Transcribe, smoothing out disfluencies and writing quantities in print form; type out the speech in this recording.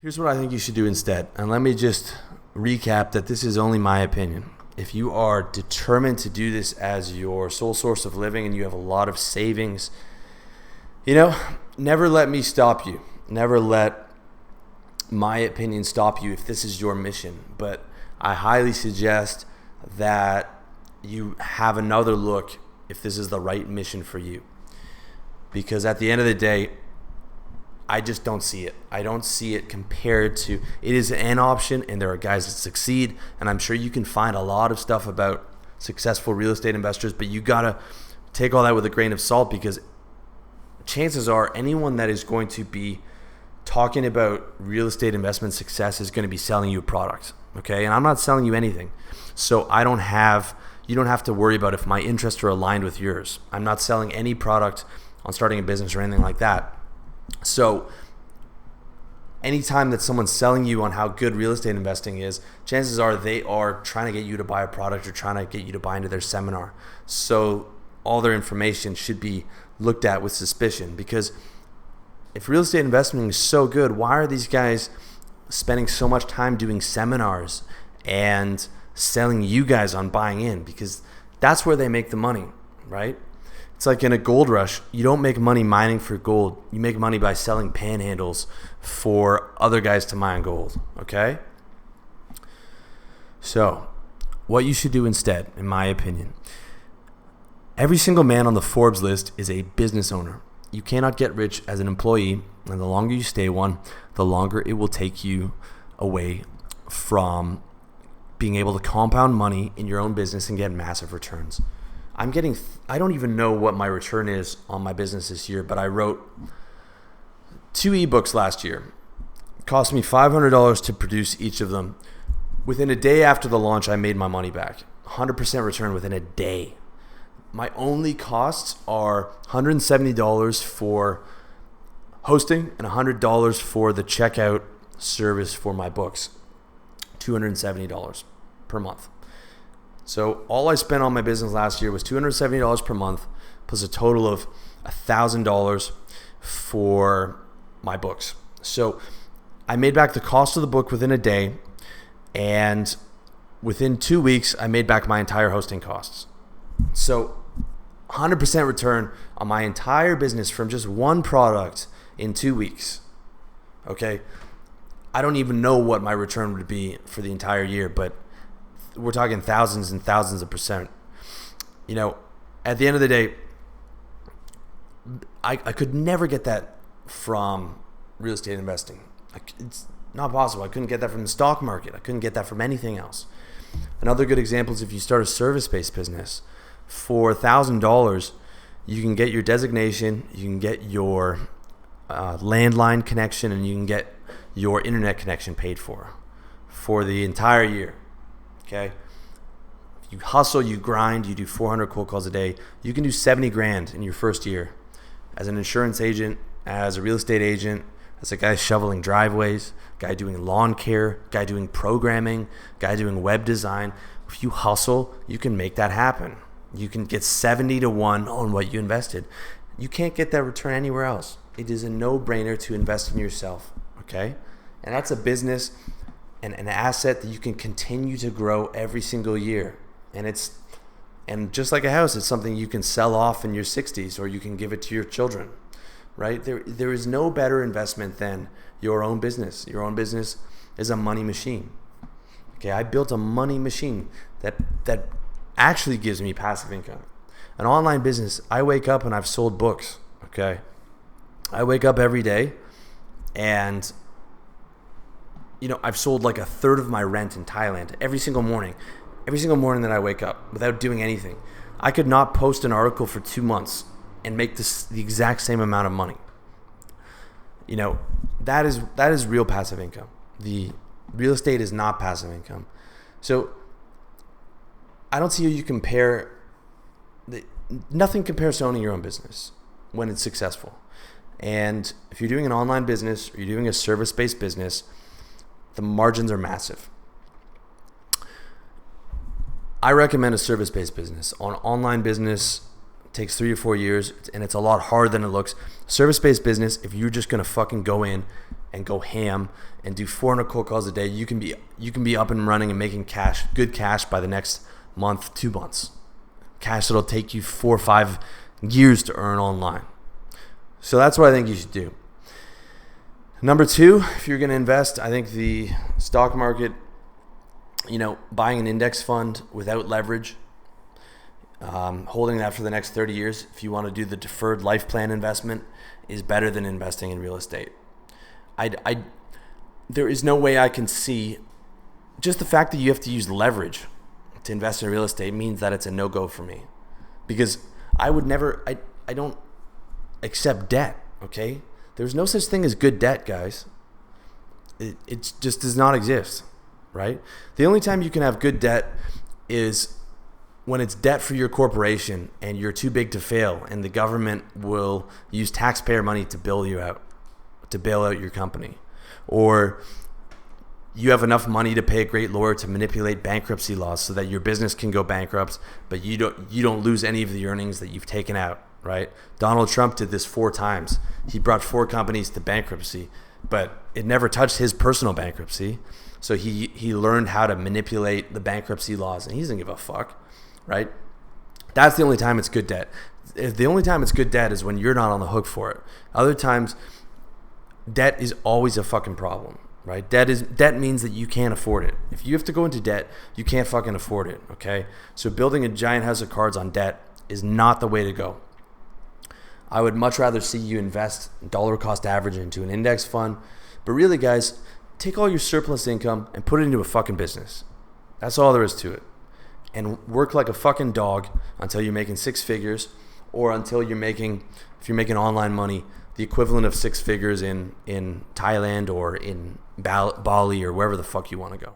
Here's what I think you should do instead. And let me just recap that this is only my opinion. If you are determined to do this as your sole source of living and you have a lot of savings, never let me stop you. Never let my opinion stop you if this is your mission. But I highly suggest that you have another look if this is the right mission for you. Because at the end of the day, I just don't see it. I don't see it compared to, it is an option and there are guys that succeed, and I'm sure you can find a lot of stuff about successful real estate investors, but you gotta take all that with a grain of salt, because chances are anyone that is going to be talking about real estate investment success is going to be selling you a product, okay? And I'm not selling you anything. So you don't have to worry about if my interests are aligned with yours. I'm not selling any product on starting a business or anything like that. So anytime that someone's selling you on how good real estate investing is, chances are they are trying to get you to buy a product or trying to get you to buy into their seminar. So all their information should be looked at with suspicion, because if real estate investing is so good, why are these guys spending so much time doing seminars and selling you guys on buying in? Because that's where they make the money, right? It's like in a gold rush, you don't make money mining for gold. You make money by selling panhandles for other guys to mine gold, okay? So, what you should do instead, in my opinion, every single man on the Forbes list is a business owner. You cannot get rich as an employee, and the longer you stay one, the longer it will take you away from being able to compound money in your own business and get massive returns. I don't even know what my return is on my business this year, but I wrote 2 ebooks last year. It cost me $500 to produce each of them. Within a day after the launch, I made my money back. 100% return within a day. My only costs are $170 for hosting and $100 for the checkout service for my books. $270 per month. So all I spent on my business last year was $270 per month, plus a total of $1,000 for my books. So I made back the cost of the book within a day, and within 2 weeks, I made back my entire hosting costs. So 100% return on my entire business from just one product in 2 weeks. Okay? I don't even know what my return would be for the entire year, but we're talking thousands and thousands of percent. At the end of the day, I could never get that from real estate investing. It's not possible. I couldn't get that from the stock market. I couldn't get that from anything else. Another good example is if you start a service-based business. For $1,000, you can get your designation, you can get your landline connection, and you can get your internet connection paid for the entire year. Okay, you hustle, you grind, you do 400 cold calls a day. You can do 70 grand in your first year as an insurance agent, as a real estate agent, as a guy shoveling driveways, guy doing lawn care, guy doing programming, guy doing web design. If you hustle, you can make that happen. You can get 70 to 1 on what you invested. You can't get that return anywhere else. It is a no-brainer to invest in yourself, okay? And that's a business and an asset that you can continue to grow every single year. And just like a house, it's something you can sell off in your 60s, or you can give it to your children, right? There is no better investment than your own business. Your own business is a money machine. Okay, I built a money machine that actually gives me passive income. An online business, I wake up and I've sold books, okay? I wake up every day and I've sold like a third of my rent in Thailand every single morning that I wake up without doing anything. I could not post an article for 2 months and make the exact same amount of money. That is real passive income. The real estate is not passive income. So I don't see how you compare. Nothing compares to owning your own business when it's successful. And if you're doing an online business or you're doing a service-based business, the margins are massive. I recommend a service-based business. An online business takes 3 or 4 years, and it's a lot harder than it looks. Service-based business, if you're just going to fucking go in and go ham and do 400 cold calls a day, you can be up and running and making cash, good cash by the next month, 2 months. Cash that'll take you 4 or 5 years to earn online. So that's what I think you should do. Number 2, if you're going to invest, I think the stock market, buying an index fund without leverage, holding that for the next 30 years, if you want to do the deferred life plan investment, is better than investing in real estate. There is no way I can see, just the fact that you have to use leverage to invest in real estate means that it's a no-go for me, because I don't accept debt. Okay, there's no such thing as good debt, guys. It just does not exist, right? The only time you can have good debt is when it's debt for your corporation and you're too big to fail, and the government will use taxpayer money to bail out your company, or you have enough money to pay a great lawyer to manipulate bankruptcy laws so that your business can go bankrupt, but you don't lose any of the earnings that you've taken out, right? Donald Trump did this 4 times. He brought 4 companies to bankruptcy, but it never touched his personal bankruptcy. So he learned how to manipulate the bankruptcy laws, and he doesn't give a fuck, right? That's the only time it's good debt. The only time it's good debt is when you're not on the hook for it. Other times, debt is always a fucking problem, right? Debt means that you can't afford it. If you have to go into debt, you can't fucking afford it, okay? So building a giant house of cards on debt is not the way to go. I would much rather see you invest dollar cost average into an index fund. But really, guys, take all your surplus income and put it into a fucking business. That's all there is to it. And work like a fucking dog until you're making 6 figures, or until you're making, if you're making online money, the equivalent of 6 figures in Thailand or in Bali or wherever the fuck you want to go.